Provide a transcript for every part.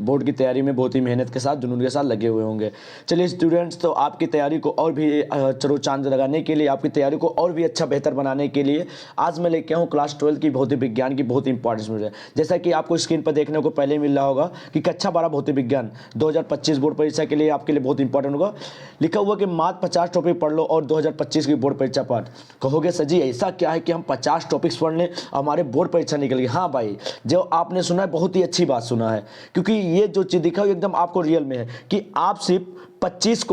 Board की तैयारी में बहुत ही मेहनत के साथ, जुनून के साथ लगे हुए होंगे। चलिए स्टूडेंट्स, तो आपकी तैयारी को और भी चरो चांद लगाने के लिए, आपकी तैयारी को और भी अच्छा बेहतर बनाने के लिए आज मैं लेके आऊँ क्लास 12 की भौतिक विज्ञान की बहुत इंपॉर्टेंस मुझे। जैसा कि आपको स्क्रीन पर देखने को पहले मिल रहा होगा कि कक्षा 12 भौतिक विज्ञान 2025 बोर्ड परीक्षा के लिए आपके लिए बहुत इंपॉर्टेंट होगा। लिखा हुआ कि मात्र 50 टॉपिक पढ़ लो और 2025 की बोर्ड परीक्षा पाठ। कहोगे सर जी ऐसा क्या है कि हम 50 टॉपिक्स पढ़ लें हमारे बोर्ड परीक्षा निकल गई? हाँ भाई, जो आपने सुना है बहुत ही अच्छी बात सुना है, क्योंकि ये जो चीज़ दिखा है एकदम आपको रियल में है कि आप सिर्फ 50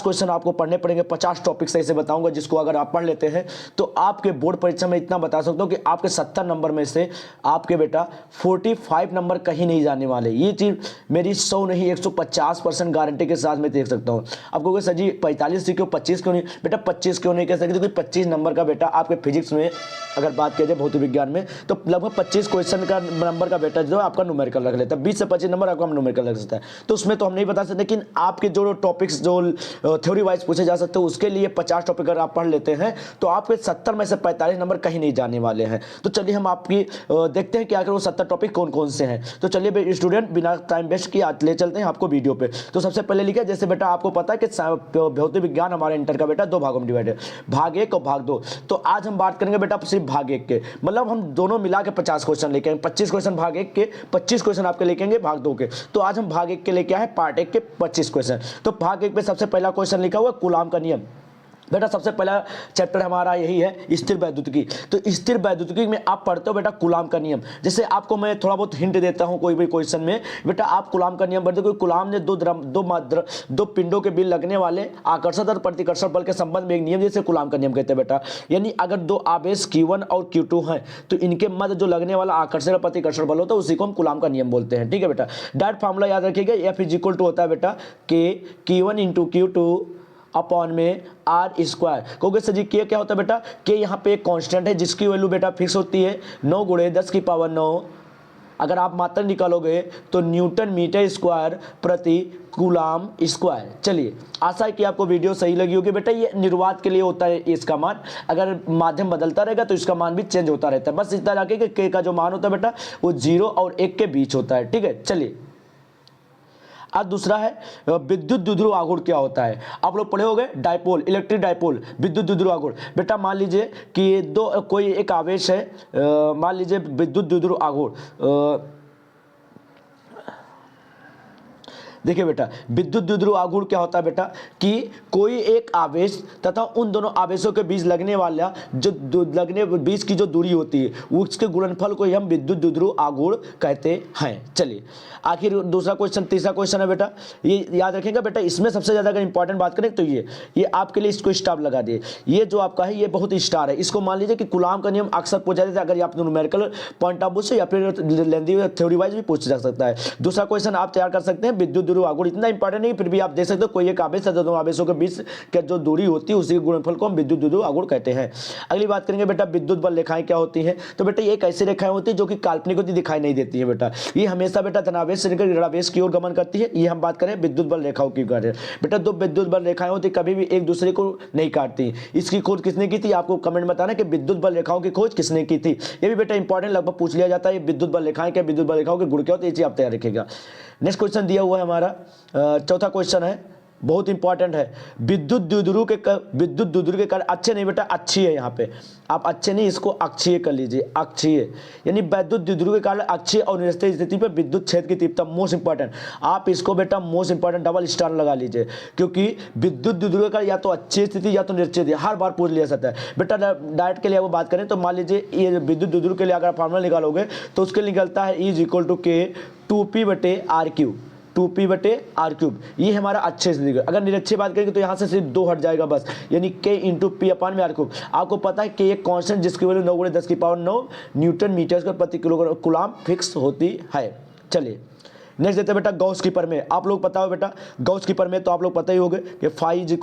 क्वेश्चन आपको पढ़ने पड़ेंगे। 50 टॉपिक्स ऐसे बताऊंगा जिसको अगर आप पढ़ लेते हैं तो आपके बोर्ड परीक्षा में इतना बता सकता हूं कि आपके 70 नंबर में से आपके बेटा 45 नंबर कहीं नहीं जाने वाले। ये चीज़ मेरी 100 नहीं 150% गारंटी के साथ मैं देख सकता हूं। आपको सर जी 45 से क्यों 25 क्यों नहीं? बेटा 25 क्यों नहीं कह सकते? क्योंकि 25 नंबर का बेटा आपके फिजिक्स में अगर बात किया जाए भौतिक विज्ञान में तो लगभग 25 क्वेश्चन का नंबर का बेटा जो आपका न्यूमेरिकल रख लेता है। 20 से 25 नंबर आपका न्यूमेरिकल रख सकता है, तो उसमें तो हम नहीं बता सकते। लेकिन आपके जो टॉपिक्स जो थ्योरी वाइज पूछे जा सकते हैं उसके लिए 50 टॉपिक अगर आप पढ़ लेते हैं तो आपके 70 में से 45 नंबर कहीं नहीं जाने वाले हैं। तो चलिए हम आपकी देखते हैं कि आखिर वो 70 टॉपिक कौन कौन से हैं। तो चलिए स्टूडेंट, बिना टाइम वेस्ट किए ले चलते हैं आपको वीडियो पे। तो सबसे पहले लिखा जैसे बेटा आपको पता है कि भौतिक विज्ञान हमारे इंटर का बेटा 2 भागों में डिवाइड है, भाग 1 और भाग 2। तो आज हम बात करेंगे बेटा सिर्फ भाग 1 के, मतलब हम दोनों मिला के 50 क्वेश्चन लेके आएंगे। 25 क्वेश्चन भाग 1 के, 25 क्वेश्चन आपके लेके आएंगे भाग 2 के। तो आज हम भाग 1 के लेके आए पार्ट 1 के 25 क्वेश्चन। तो भाग 1 में सबसे पहला क्वेश्चन लिखा हुआ कूलाम का नियम। बेटा सबसे पहला चैप्टर हमारा यही है स्थिर वैद्युतिकी। तो स्थिर वैद्युतिकी में आप पढ़ते हो बेटा कूलाम का नियम। जैसे आपको मैं थोड़ा बहुत हिंट देता हूं कोई भी क्वेश्चन में, बेटा आप कूलाम का नियम पढ़ते हो। कूलाम ने दो पिंडों के बीच लगने वाले आकर्षण और प्रतिकर्षण बल के संबंध में एक नियम, जैसे कूलाम का नियम कहते हैं बेटा। यानी अगर दो आवेश Q1 और Q2 हैं तो इनके मध्य जो लगने वाला आकर्षण और प्रतिकर्षण बल होता है उसी को हम कूलाम का नियम बोलते हैं। ठीक है बेटा, डायरेक्ट फार्मूला याद रखिएगा, F = होता है बेटा Q1 × Q2 अपॉन में R स्क्वायर। कहोगे सर जी के क्या होता है बेटा? के यहाँ पे एक कांस्टेंट है जिसकी वैल्यू बेटा फिक्स होती है 9 × 10⁹। अगर आप मात्रा निकालोगे तो न्यूटन मीटर स्क्वायर प्रति कूलाम स्क्वायर। चलिए, आशा है कि आपको वीडियो सही लगी होगी। बेटा ये निर्वात के लिए होता है इसका मान, अगर माध्यम बदलता रहेगा तो इसका मान भी चेंज होता रहता है। बस इतना रखिए कि के का जो मान होता है बेटा वो 0 और 1 के बीच होता है। ठीक है, चलिए आज दूसरा है विद्युत द्विध्रुव आघूर्ण क्या होता है। आप लोग पढ़े होंगे डायपोल, इलेक्ट्रिक डायपोल, विद्युत द्विध्रुव आघूर्ण। बेटा मान लीजिए कि कोई एक आवेश है, मान लीजिए विद्युत द्विध्रुव आघूर्ण। देखिए बेटा विद्युत द्विध्रुव आघूर्ण क्या होता है बेटा कि कोई एक आवेश तथा उन दोनों आवेशों के बीच लगने वाला बीच की जो दूरी होती है उसके गुणनफल को हम विद्युत द्विध्रुव आघूर्ण कहते हैं। चलिए आखिर दूसरा क्वेश्चन, तीसरा क्वेश्चन है बेटा, ये याद रखेंगे बेटा। इसमें सबसे ज्यादा अगर इंपॉर्टेंट बात करें तो ये आपके लिए इसको स्टार लगा दिए। ये जो आपका है ये बहुत स्टार है। इसको मान लीजिए कि कूलाम का नियम अक्सर पूछा जाता है, अगर आप न्यूमेरिकल पॉइंट ऑफ व्यू से या फिर लेंदी थ्योरी वाइज भी पूछा जा सकता है। दूसरा क्वेश्चन आप तैयार कर सकते हैं विद्युत द्विध्रुव आघूर्ण। इतना इंपॉर्टेंट नहीं, फिर भी आप देख सकते हो कोई एक आवेश है, दोनों आवेशों के बीच की जो दूरी होती है उसी के गुणनफल को हम विद्युत द्विध्रुव आघूर्ण कहते हैं। अगली बात करेंगे बेटा विद्युत बल रेखाएं क्या होती हैं। तो बेटा ये कैसी रेखाएं होती है जो कि काल्पनिक होती दिखाई नहीं देती है बेटा। ये हमेशा बेटा धनावेश से लेकर ऋणावेश की ओर गमन करती है। ये हम बात करें विद्युत बल रेखाओं की करें बेटा। दो विद्युत बल रेखाएं होती कभी भी एक दूसरे को नहीं काटती। इसकी खोज किसने की थी? आपको कमेंट में बताना कि विद्युत बल रेखाओं की खोज किसने की थी। ये भी बेटा इंपॉर्टेंट लगभग पूछ लिया जाता है। विद्युत बल रेखाएं क्या, विद्युत बल रेखाओं के गुण क्या होते हैं, ये चीज आप तैयार रखिएगा। नेक्स्ट क्वेश्चन दिया हुआ है हमारा चौथा क्वेश्चन है, बहुत इंपॉर्टेंट है। विद्युत द्विध्रुव के कारण अच्छे नहीं बेटा, अच्छी है। यहाँ पे आप अच्छे नहीं, इसको अक्षीय कर लीजिए, अक्षीय। यानी विद्युत द्विध्रुव के कारण अक्षीय और निरस्तीय स्थिति पर विद्युत क्षेत्र की तीव्रता मोस्ट इंपॉर्टेंट। आप इसको बेटा मोस्ट इंपॉर्टेंट डबल स्टार लगा लीजिए, क्योंकि विद्युत द्विध्रुव के कारण या तो अच्छी स्थिति या तो निरस्तीय स्थिति हर बार पूछ लिया जाता है बेटा। डायरेक्ट के लिए वो बात करें तो मान लीजिए ये विद्युत द्विध्रुव के लिए अगर फार्मूला निकालोगे तो उसके निकलता है E = K 2P/R³। 2P/R³। ये हमारा अच्छे से दिखेगा। अगर निरक्षीय बात करेंगे तो यहाँ से सिर्फ 2 हट जाएगा बस, यानी K × P/R³। आपको पता है कि एक कांस्टेंट जिसकी वैल्यू 9 × 10⁹ न्यूटन मीटर प्रति किलोग्राम फिक्स होती है। चलिए नेक्स्ट देते हैं बेटा गॉस की प्रमेय। आप लोग पता हो बेटा गॉस की प्रमेय, तो आप लोग पता ही होंगे कि φ =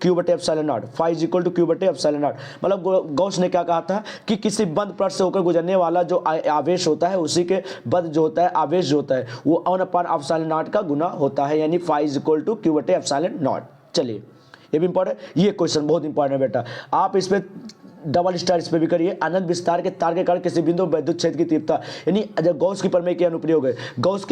Q/ε0। φ = Q/ε0 मतलब गॉस ने क्या कहा था कि किसी बंद पृष्ठ से होकर गुजरने वाला जो आवेश होता है उसी के बंद जो होता है आवेश जो होता है वो 1/ε0 का गुना होता है, यानी φ = Q/ε0। चलिए ये भी इंपॉर्टेंट, ये क्वेश्चन बहुत इंपॉर्टेंट है बेटा। आप इस पर डबल स्टार इस पे भी करिए। अनंत विस्तार के तार के कारण किसी बिंदु पर विद्युत क्षेत्र की तीव्रता, यानी जब गॉस की प्रमेय के अनुप्रयोग है, गॉस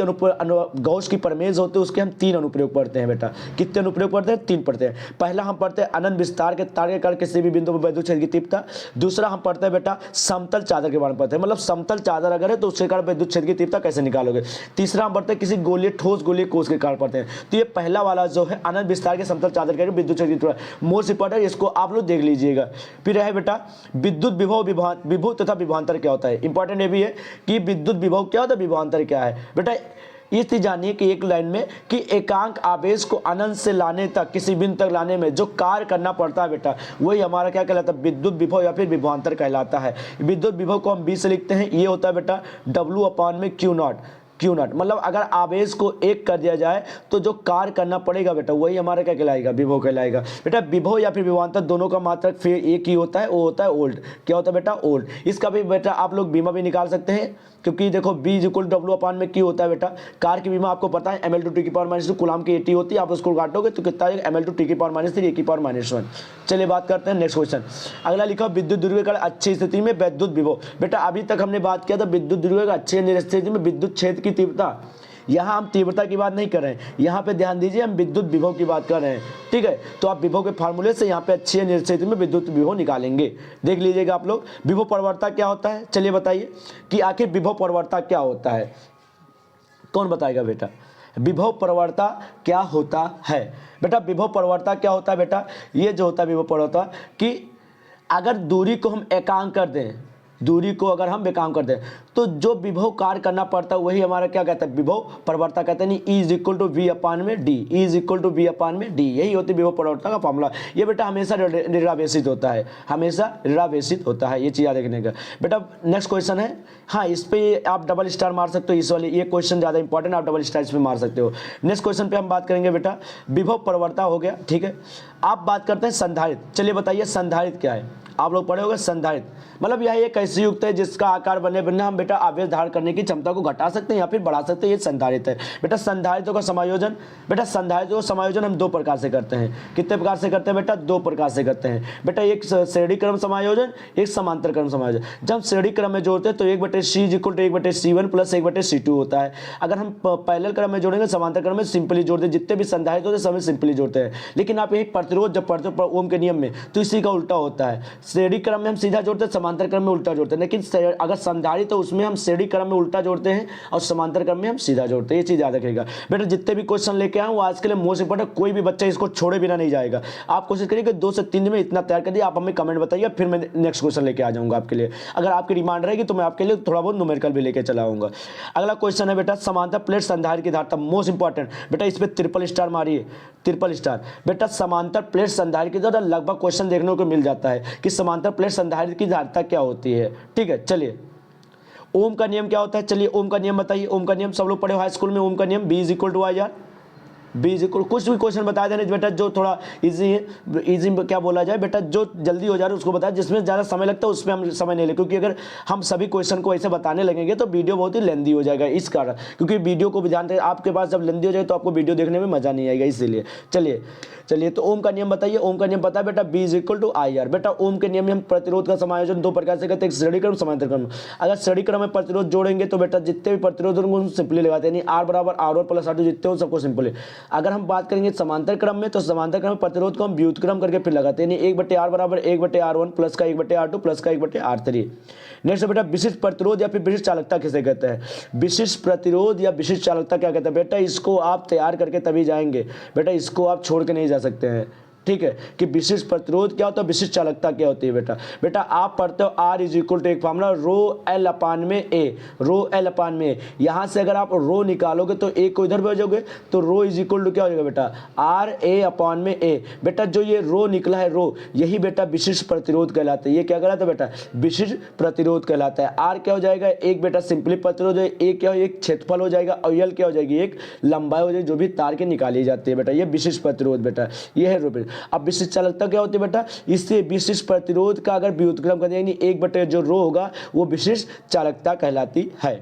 की प्रमेय होते हैं उसके हम 3 अनुप्रयोग पढ़ते हैं बेटा। कितने अनुप्रयोग पढ़ते हैं? 3 पढ़ते हैं। पहला हम पढ़ते हैं अनंत विस्तार के तार के कारण किसी भी बिंदु पर विद्युत क्षेत्र की तीव्रता। दूसरा हम पढ़ते हैं बेटा समतल चादर के बारे में पढ़ते हैं, मतलब समतल चादर अगर है तो उसके कारण विद्युत क्षेत्र की तीव्रता कैसे निकालोगे। तीसरा हम पढ़ते हैं किसी गोलीय ठोस गोलीय कोष के कारण पढ़ते हैं। तो ये पहला वाला जो है अनंत विस्तार के समतल चादर के विद्युत क्षेत्र की तीव्रता मोस्ट इंपॉर्टेंट, इसको आप लोग देख लीजिएगा। फिर है बेटा विद्युत विभव, विभव तथा विभवांतर क्या होता है। इंपॉर्टेंट ये भी है कि विद्युत विभव क्या होता है, विभवांतर क्या है। बेटा ये चीज जानिए कि एक लाइन में कि एकांक आवेश को अनंत से लाने तक, किसी बिंदु तक लाने में जो कार्य करना पड़ता है बेटा, वही हमारा क्या कहलाता है, विद्युत विभव या फिर विभवांतर कहलाता है। विद्युत विभव को हम 20 से लिखते हैं, ये होता है बेटा W/Q0। Q0 मतलब अगर आवेश को 1 कर दिया जाए तो जो कार्य करना पड़ेगा बेटा वही हमारा क्या कहलाएगा, विभव कहलाएगा। बेटा विभव या फिर विभवांतर दोनों का मात्रक फिर एक ही होता है, वो होता है वोल्ट। क्या होता है बेटा, वोल्ट। इसका भी बेटा आप लोग बीमा भी निकाल सकते हैं, क्योंकि देखो B=W/Q होता है बेटा। कार की बीमा आपको पता है ml/2 कूलाम की 80 होती है, आप उसको काटोगे तो कितना आएगा, ml/2 e⁻³ चलिए बात करते हैं नेक्स्ट क्वेश्चन। अगला लिखा विद्युत ध्रुवीय का अच्छी स्थिति में विद्युत विभव। बेटा अभी तक हमने बात किया था विद्युत ध्रुवीय का अच्छी स्थिति में विद्युत क्षेत्र की तीव्रता। यहाँ हम तीव्रता की बात नहीं कर रहे हैं, यहाँ पे ध्यान दीजिए हम विद्युत विभव की बात कर रहे हैं, ठीक है। तो आप विभव के फार्मूले से यहाँ पे अच्छी निश्चित में विद्युत विभव निकालेंगे। देख लीजिएगा आप लोग विभव प्रवणता क्या होता है। चलिए बताइए कि आखिर विभव प्रवणता क्या होता है, कौन बताएगा बेटा, विभव प्रवणता क्या होता है। बेटा विभव प्रवणता क्या होता है बेटा, ये जो होता है विभव प्रवणता कि अगर दूरी को हम एकांक कर दें, दूरी को अगर हम बेकाम कर दें तो जो विभव कार्य करना पड़ता है वही हमारा क्या कहता है, विभव प्रवणता कहते हैं। E = V/D, E = V/D, यही होती है विभव प्रवणता का फॉर्मूला। ये बेटा हमेशा ऋणावेशित होता है, हमेशा ऋणावेशित होता है, ये चीज़ याद रखने का। बेटा नेक्स्ट क्वेश्चन है, हाँ इस पे आप डबल स्टार मार सकते हो, इस वाले ये क्वेश्चन ज़्यादा इंपॉर्टेंट, आप डबल स्टार इस पर मार सकते हो। नेक्स्ट क्वेश्चन पे हम बात करेंगे बेटा विभव प्रवणता हो गया, ठीक है। आप बात करते हैं संधारित्र। चलिए बताइए संधारित्र क्या है, आप लोग पढ़े होंगे संधारित्र मतलब यह एक ऐसी युक्त है जिसका आकार बने बिना हम बेटा आवेश धारण करने की क्षमता को घटा सकते हैं या फिर बढ़ा सकते हैं, ये संधारित्र है। बेटा संधारित्रों का समायोजन, बेटा संधारित्रों का समायोजन हम 2 प्रकार से करते हैं। कितने प्रकार से करते हैं बेटा, 2 प्रकार से करते हैं। बेटा एक श्रेणी क्रम समायोजन, एक समांतर क्रम समायोजन। जब श्रेणी क्रम में जोड़ते हैं तो 1/C = 1/C1 + 1/C2 होता है। अगर हम पैरेलल क्रम में जोड़ेंगे, समांतर क्रम में सिंपली जोड़ते हैं, जितने भी संधारित्र होते हैं सब सिंपली जोड़ते हैं। लेकिन आप यही प्रतिरोध जब पढ़ते हो ओम के नियम में तो इसी का उल्टा होता है, श्रेणी क्रम में हम सीधा जोड़ते हैं, समांतर क्रम में उल्टा जोड़ते हैं। लेकिन अगर संधारित्र तो उसमें हम श्रेणी क्रम में उल्टा जोड़ते हैं और समांतर क्रम में हम सीधा जोड़ते हैं, ये चीज याद रखिएगा। बेटा जितने भी क्वेश्चन लेके आए वो आज के लिए मोस्ट इंपोर्टेंट, कोई भी बच्चा इसको छोड़े बिना नहीं जाएगा। आप कोशिश करिए कि 2 से 3 दिन में इतना तैयार कर दिए, आप हमें कमेंट बताइए, फिर मैं नेक्स्ट क्वेश्चन लेके आ जाऊंगा आपके लिए। अगर आपकी डिमांड रहेगी तो मैं आपके लिए थोड़ा बहुत न्यूमेरिकल भी लेके चला आऊंगा। अगला क्वेश्चन है बेटा समांतर प्लेट संधारित्र की धारिता, मोस्ट इंपॉर्टेंट। बेटा इस पे ट्रिपल स्टार मारिए, ट्रिपल स्टार। बेटा समांतर प्लेट संधारित्र की धारिता लगभग क्वेश्चन देखने को मिल जाता है कि समांतर प्लेट संधारित्र की धारिता क्या होती है, ठीक है। चलिए ओम का नियम क्या होता है, चलिए ओम का नियम बताइए। ओम का नियम सब लोग पढ़े हो हाई स्कूल में, ओम का नियम B = IR, कुछ भी क्वेश्चन बता देने बेटा जो थोड़ा इजी है, इजी क्या बोला जाए बेटा, जो जल्दी हो जा रहा है उसको बताए, जिसमें ज़्यादा समय लगता है उसमें हम समय नहीं ले, क्योंकि अगर हम सभी क्वेश्चन को ऐसे बताने लगेंगे तो वीडियो बहुत ही लेंदी हो जाएगा इस कारण, क्योंकि वीडियो को भी जानते हैं आपके पास जब लेंदी हो जाए तो आपको वीडियो देखने में मज़ा नहीं आएगा, इसीलिए। चलिए तो ओम का नियम बताइए। ओम का नियम पता है बेटा B = IR। बेटा ओम के नियम में हम प्रतिरोध का समायोजन 2 प्रकार से करते हैं, एक श्रेणी क्रम, समांतर क्रम। अगर श्रेणी क्रम में प्रतिरोध जोड़ेंगे तो बेटा जितने भी प्रतिरोध होंगे उनको सिंपली लगाते हैं, यानी R = R1 + R2 जितने हो सबको सिंपली। अगर हम बात करेंगे समांतर क्रम में तो समांतर क्रम में प्रतिरोध को हम व्युत्क्रम करके फिर लगाते हैं, यानी 1/R = 1/R1 + का 1/R2 + का 1/R3। नेक्स्ट बेटा विशिष्ट प्रतिरोध या फिर विशिष्ट चालकता किसे कहते हैं, विशिष्ट प्रतिरोध या विशिष्ट चालकता क्या कहते हैं बेटा, इसको आप तैयार करके तभी जाएंगे बेटा, इसको आप छोड़ के नहीं जा सकते हैं, ठीक है। कि विशिष्ट प्रतिरोध क्या होता है, विशिष्ट चालकता क्या होती है बेटा। बेटा आप पढ़ते हो R = एक फार्मूला ρL/A, ρL/A। यहाँ से अगर आप रो निकालोगे तो A को इधर भेजोगे तो रो = क्या हो जाएगा बेटा, RA/A। बेटा जो ये रो निकला है, रो यही बेटा विशिष्ट प्रतिरोध कहलाता है। ये क्या कहलाता है बेटा, विशिष्ट प्रतिरोध कहलाता है। R क्या हो जाएगा, एक बेटा सिंपली प्रतिरोध है, A क्या हो, एक क्षेत्रफल हो जाएगा, और L क्या हो जाएगी, एक लंबाई हो जाएगी जो भी तार के निकाली जाती है बेटा, ये विशिष्ट प्रतिरोध बेटा, ये है रो। अब विशिष्ट चालकता क्या होती है बेटा, इससे विशिष्ट प्रतिरोध का अगर व्युत्क्रम कर देंगे 1/, जो रो होगा वो विशिष्ट चालकता कहलाती है।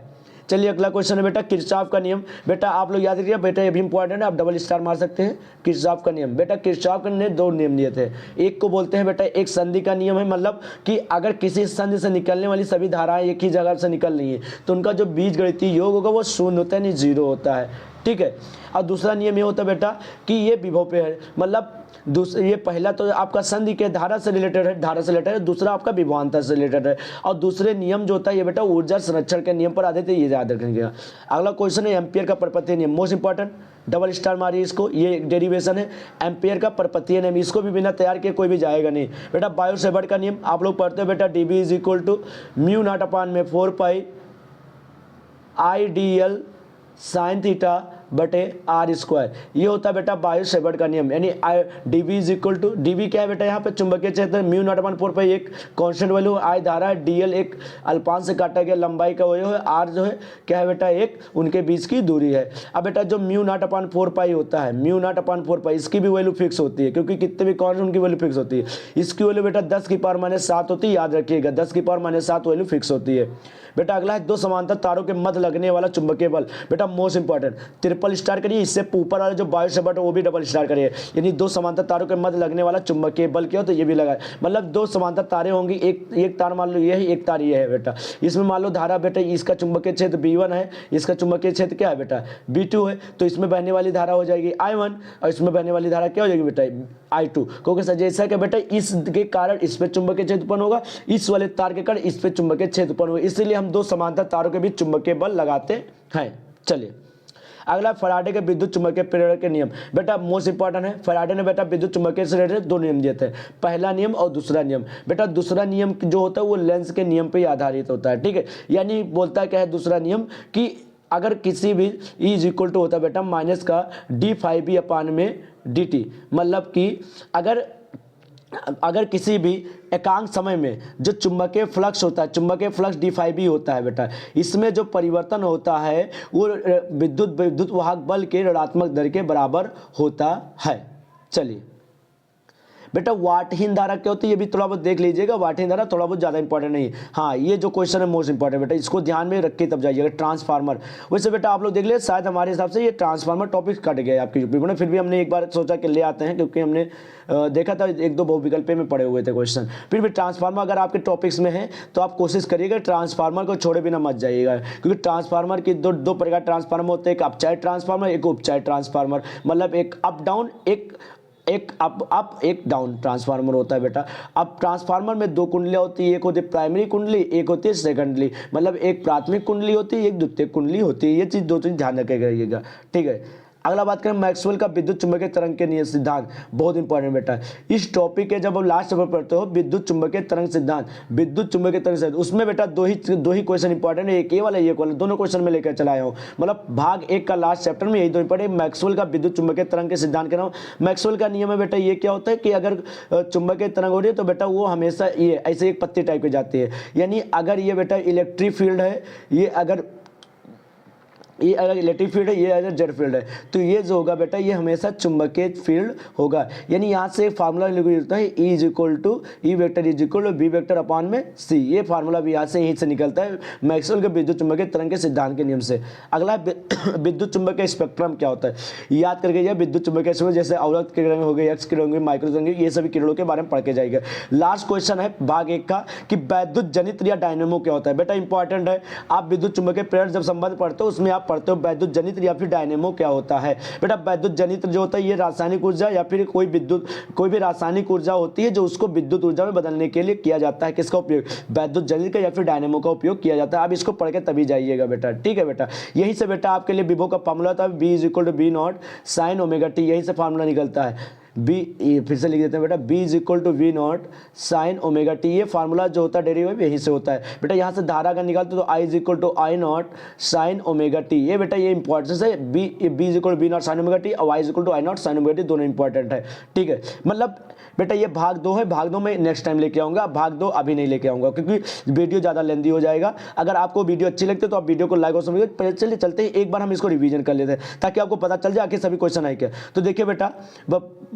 चलिए अगला क्वेश्चन है बेटा किरचॉफ का नियम। बेटा आप लोग याद रखिए बेटा, ये भी इंपॉर्टेंट है, आप डबल स्टार मार सकते हैं। किरचॉफ का नियम, बेटा किरचॉफ ने दो नियम दिए थे। एक को बोलते हैं बेटा एक संधि का नियम है, मतलब कि अगर किसी संधि से निकलने वाली सभी धाराएं एक ही जगह से निकल रही है तो उनका जो बीजगणितीय योग होगा वो शून्य होता है, नहीं जीरो होता है, ठीक है। और दूसरा नियम ये होता है बेटा कि ये विभव पे है, मतलब ये पहला तो आपका संधि के धारा से रिलेटेड है, धारा से रिलेटेड है, दूसरा आपका विभवांतर से रिलेटेड है। और दूसरे नियम जो होता है ये बेटा ऊर्जा संरक्षण के नियम पर आधारित है, ये याद रखेंगे। अगला क्वेश्चन है एम्पियर का परपथीय नियम, मोस्ट इंपॉर्टेंट, डबल स्टार मारिए इसको, ये एक डेरिवेशन है एम्पियर का परपथीय नियम, इसको भी बिना तैयार किए कोई भी जाएगा नहीं। बेटा बायो-सेवर्ट का नियम आप लोग पढ़ते हो बेटा, dB is equal to mu naught upon में 4 पाई IDL साइन थीटा बटे आर स्क्वायर, ये होता है बेटा बायो-सेवर्ट का नियम। यानी dB is equal to, dB क्या है बेटा यहाँ पे चुंबकीय क्षेत्र, म्यू नॉट अपान 4 पाई एक कांस्टेंट वैल्यू, आई धारा है, DL एक अल्पांश से काटा गया लंबाई का वही है, आर जो है क्या है बेटा एक उनके बीच की दूरी है। अब बेटा जो म्यू नॉट अपान 4 पाई होता है, म्यू नॉट अपान 4 पाई इसकी भी वैल्यू फिक्स होती है, क्योंकि कितने भी कांस्टेंट उनकी वैल्यू फिक्स होती है। इसकी वैल्यू बेटा 10 की पावर -7 होती है, याद रखिएगा 10 की पावर -7 वैल्यू फिक्स होती है। बेटा अगला है दो समांतर तारों के मध्य लगने वाला चुंबकीय बल, बेटा मोस्ट इंपॉर्टेंट, ट्रिपल स्टार करिए, इससे ऊपर वाला जो बायो-सेवर्ट है वो भी डबल स्टार करिए। यानी दो समांतर तारों के मध्य लगने वाला चुंबकीय बल क्या हो तो ये भी लगा, मतलब दो समांतर तारे होंगी, एक तार मान लो ये है, एक तार ये है बेटा, इसमें मान लो धारा बेटा इसका चुंबकीय क्षेत्र B1 है, इसका चुंबकीय क्षेत्र क्या है बेटा B2 है, तो इसमें बहने वाली धारा हो जाएगी I1 और इसमें बहने वाली धारा क्या हो जाएगी बेटा I2, क्योंकि जैसा कि बेटा इसके कारण इस पे चुंबकीय क्षेत्र उत्पन्न होगा, इस वाले तार के कारण इस पे चुंबकीय क्षेत्र उत्पन्न होगा, इसलिए हम दो समांतर तारों के बीच चुंबकीय बल लगाते हैं। चलिए अगला फैराडे के विद्युत चुंबकीय प्रेरण के नियम, बेटा मोस्ट इंपॉर्टेंट है। फैराडे ने बेटा विद्युत चुंबकीय से रिलेटेड दो नियम दिए थे, पहला नियम और दूसरा नियम। बेटा दूसरा नियम जो होता है वो लेंस के नियम पे ही आधारित होता है, ठीक है। यानी बोलता है क्या है दूसरा नियम कि अगर किसी भी E इज इक्वल टू होता है बेटा माइनस का d∅b अपान में dt, मतलब कि अगर किसी भी एकांक समय में जो चुंबकीय फ्लक्स होता है, चुंबकीय फ्लक्स d∅b होता है बेटा, इसमें जो परिवर्तन होता है वो विद्युत वाहक बल के ऋणात्मक दर के बराबर होता है। चलिए बेटा वाटहीन धारा क्या होती है ये भी थोड़ा बहुत देख लीजिएगा, वाटहीन धारा थोड़ा बहुत ज़्यादा इंपॉर्टेंट नहीं है। हाँ ये जो क्वेश्चन है मोस्ट इंपॉर्टेंट बेटा, इसको ध्यान में रख के तब जाइएगा। ट्रांसफार्मर, वैसे बेटा आप लोग देख ले शायद हमारे हिसाब से ये ट्रांसफार्मर टॉपिक कट गया आपकी यूपी में, फिर भी हमने एक बार सोचा कि ले आते हैं, क्योंकि हमने देखा था एक दो बहुविकल्प में पड़े हुए थे क्वेश्चन। फिर भी ट्रांसफार्मर अगर आपके टॉपिक्स में है तो आप कोशिश करिएगा ट्रांसफार्मर को छोड़े बिना मत जाइएगा, क्योंकि ट्रांसफार्मर की दो प्रकार ट्रांसफार्मर होते हैं, एक अपचायित ट्रांसफार्मर, एक उपचायित ट्रांसफार्मर, मतलब एक अप डाउन, एक अप एक डाउन ट्रांसफार्मर होता है बेटा। अब ट्रांसफार्मर में दो कुंडलियाँ होती है, एक होती है प्राइमरी कुंडली, एक होती है सेकेंडरी, मतलब एक प्राथमिक कुंडली होती है, एक द्वितीयक कुंडली होती है। ये चीज़ दो चीज़ ध्यान रखिएगा, ठीक है। अगला बात करें मैक्सवेल का विद्युत चुंबकीय तरंग के नियम सिद्धांत, बहुत इंपॉर्टेंट बेटा। इस टॉपिक के जब आप लास्ट पेपर पढ़ते हो विद्युत चुंबकीय तरंग सिद्धांत, विद्युत चुंबकीय तरंग सिद्धांत, उसमें बेटा दो ही क्वेश्चन इंपॉर्टेंट है, एक ये वाला एक वाला, दोनों क्वेश्चन में लेकर चला आया हूँ। मतलब भाग 1 का लास्ट चैप्टर में यही दो इंपॉर्टेंट, मैक्सवेल का विद्युत चुंबकीय तरंग के सिद्धांत के नाम। मैक्सवेल का नियम है बेटा, ये क्या होता है कि अगर चुंबकीय तरंग हो रही है तो बेटा वो हमेशा ये ऐसे एक पत्ती टाइप की जाती है। यानी अगर ये बेटा इलेक्ट्रिक फील्ड है, ये अगर इलेक्ट्रिक फील्ड है, ये अगर जेड फील्ड है, तो ये जो होगा बेटा ये हमेशा चुंबकीय फील्ड होगा। यानी यहाँ से एक फार्मूला निकलता है E is equal to E vector is equal to B vector upon में C, ये फार्मूला भी यहाँ से यहीं से निकलता है मैक्सवेल के विद्युत चुंबकीय तरंग के सिद्धांत के नियम से। अगला विद्युत चुंबकीय स्पेक्ट्रम क्या होता है, याद करके जाए विद्युत चुंबकीय स्पेक्ट्रम, जैसे अवरक्त किरण हो गए, एक्स किरण हो गई, माइक्रो किरण, ये सभी किरणों के बारे में पढ़ के जाएगा। लास्ट क्वेश्चन है भाग 1 का कि वैद्युत जनित्र या डायनेमो क्या होता है। बेटा इंपॉर्टेंट है, आप विद्युत चुंबकीय प्रेरण जब संबंध पढ़ते हो उसमें आप पढ़ते हो वैद्युत जनित्र या फिर डायनेमो क्या होता है। बेटा वैद्युत जनित्र जो होता है ये रासायनिक ऊर्जा या फिर कोई भी रासायनिक ऊर्जा होती है जो उसको विद्युत ऊर्जा में बदलने के लिए किया जाता है। किसका उपयोग, वैद्युत जनित्र या फिर डायनेमो का उपयोग किया जाता है। आप इसको पढ़ के तभी जाइएगा बेटा, ठीक है बेटा। यही से बेटा आपके लिए विभव का फार्मूला था B is equal to B not sine omega T, यही से फार्मूला निकलता है। फिर से लिख देते हैं बेटा, B is equal to V not sine omega T, ये फार्मूला जो होता है डेरिवेटिव यहीं से होता है बेटा। यहाँ से धारा का निकालते तो I is equal to I not sine omega T, ये बेटा ये इंपॉर्टेंस है। B is equal to B not sine omega T और Y is equal to I not sine omega T, दोनों इंपॉर्टेंट है, ठीक है। मतलब बेटा ये भाग 2 है, भाग 2 में नेक्स्ट टाइम लेके आऊँगा, भाग 2 अभी नहीं लेके आऊँगा क्योंकि वीडियो ज़्यादा लेंदी हो जाएगा। अगर आपको वीडियो अच्छी लगती है तो आप वीडियो को लाइक और समझिए। चलिए चलते हैं एक बार हम इसको रिवीजन कर लेते हैं ताकि आपको पता चल जाए आखिर सभी क्वेश्चन आए क्या। तो देखिए बेटा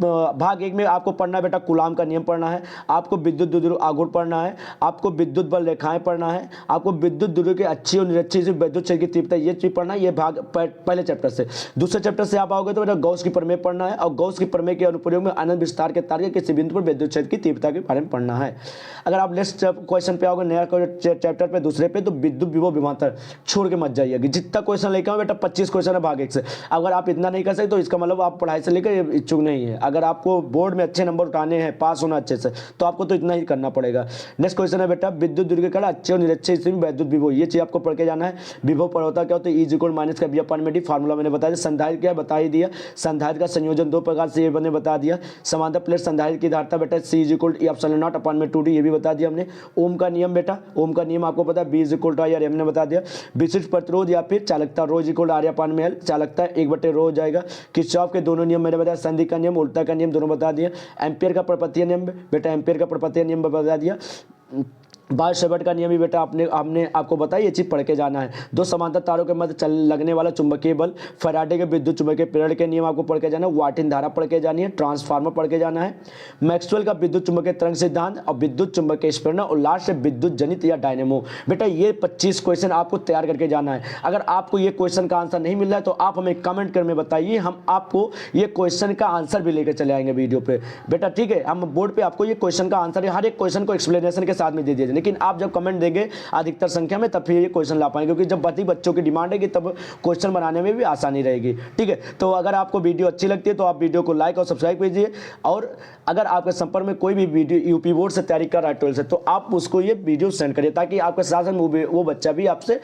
भाग 1 में आपको पढ़ना है बेटा कूलाम का नियम पढ़ना है, आपको विद्युत द्विध्रुव आघूर्ण पढ़ना है, आपको विद्युत बल रेखाएं पढ़ना है, आपको विद्युत द्विध्रुव की अच्छी और निरक्षी से विद्युत क्षेत्र की तीव्रता ये चीज पढ़ना है। ये भाग पहले चैप्टर से। दूसरे चैप्टर से आप आओगे तो बेटा गॉस की प्रमेय पढ़ना है, और गॉस की प्रमेय के अनुप्रयोग में अनंत विस्तार के तार के किसी बिंदु पर विद्युत क्षेत्र की तीव्रता के बारे में पढ़ना है। अगर आप नेक्स्ट क्वेश्चन पे आओगे नया चैप्टर पे दूसरे पे, तो विद्युत विभव विभवांतर छोड़ के मत जाइएगा। जितना क्वेश्चन लेकर आओ बेटा 25 क्वेश्चन है भाग 1 से। अगर आप इतना नहीं कर सकते तो इसका मतलब आप पढ़ाई से लेकर इच्छुक नहीं है। अगर आपको बोर्ड में अच्छे नंबर उठाने हैं, पास होना अच्छे से, तो आपको तो इतना ही करना पड़ेगा। नेक्स्ट क्वेश्चन है बेटा विद्युत द्विध्रुव के अच्छे और निरक्षीय स्थिति में विद्युत विभव, ये चीज आपको पढ़ के जाना है। विभव पर होता क्या होता है, E माइनस का V/dt फार्मूला मैंने बता दिया। संधारित्र क्या बता ही दिया। संधारित्र का संयोजन 2 प्रकार से ये मैंने बता दिया। समांतर प्लेट संधारित्र की धारिता बेटा C=E/0/2D, ये भी बता दिया हमने। ओम का नियम बेटा, ओम का नियम आपको पता है, B=I/R हमने बता दिया। विशिष्ट प्रतिरोध या फिर चालकता ρ=R/L, चालकता 1/ρ हो जाएगा। किरचॉफ के दोनों नियम मैंने बताया, संधि का नियम, उल्टा का नियम दोनों बता दिए। एम्पियर का प्रपत्तीय नियम बेटा, एम्पियर का प्रपत्तीय नियम बता दिया। बाय-सेवर्ट का नियम भी बेटा हमने आपको बताया, ये चीज पढ़ के जाना है। दो समांतर तारों के मध्य लगने वाला चुंबकीय बल, फैराडे के विद्युत चुंबकीय प्रेरण के नियम आपको पढ़ के जाना है। वाटिन धारा पढ़ के जानी है, ट्रांसफार्मर पढ़ के जाना है, मैक्सवेल का विद्युत चुंबकीय तरंग सिद्धांत और विद्युत चुंबकीय स्प्रेरण, और लास्ट है विद्युत जनित या डायनेमो। बेटा ये 25 क्वेश्चन आपको तैयार करके जाना है। अगर आपको ये क्वेश्चन का आंसर नहीं मिल रहा है तो आप हमें कमेंट कर में बताइए, हम आपको ये क्वेश्चन का आंसर भी लेकर चले आएंगे वीडियो पे बेटा, ठीक है। हम बोर्ड पे आपको ये क्वेश्चन का आंसर हर एक क्वेश्चन को एक्सप्लेनेशन के साथ में दे दीजिए, लेकिन आप जब कमेंट देंगे अधिकतर संख्या में तब फिर ये क्वेश्चन ला पाएंगे, क्योंकि जब बच्चों की डिमांड है तब क्वेश्चन बनाने में भी आसानी रहेगी, ठीक है। तो अगर आपको वीडियो अच्छी लगती है तो आप वीडियो को लाइक और सब्सक्राइब कीजिए, और अगर आपके संपर्क में कोई भी वीडियो यूपी बोर्ड से तैयारी कर रहा है 12 से, तो आप उसको ये वीडियो सेंड करिए, ताकि आपके साथ वो बच्चा भी आपसे